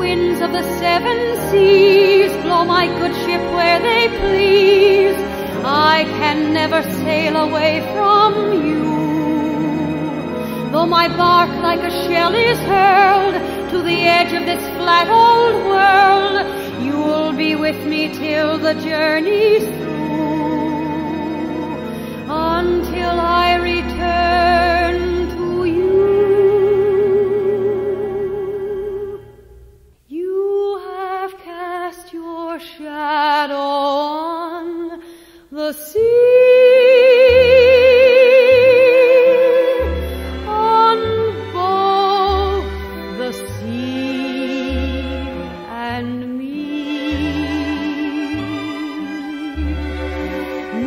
winds of the seven seas blow my good ship where they please, I can never sail away from you. Though my bark like a shell is hurled to the edge of this flat old world, you'll be with me till the journey's through, until I return to you. You have cast your shadow on the sea.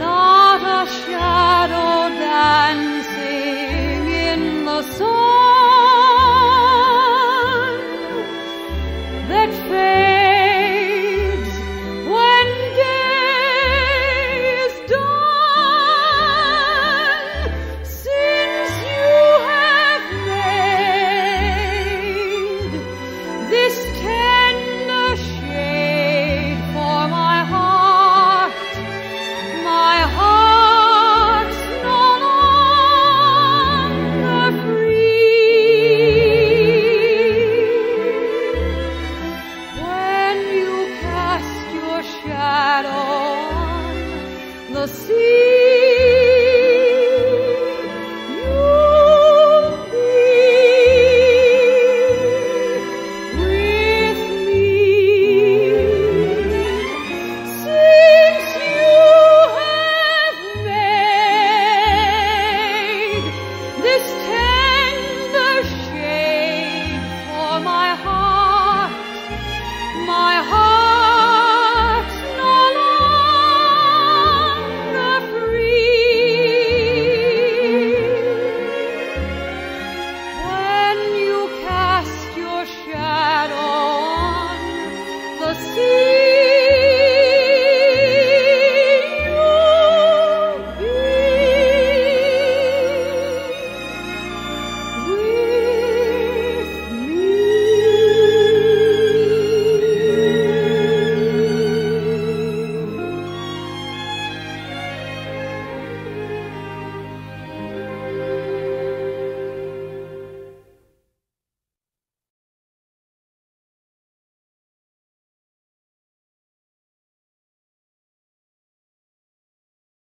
Not a shadow dancing in the sun.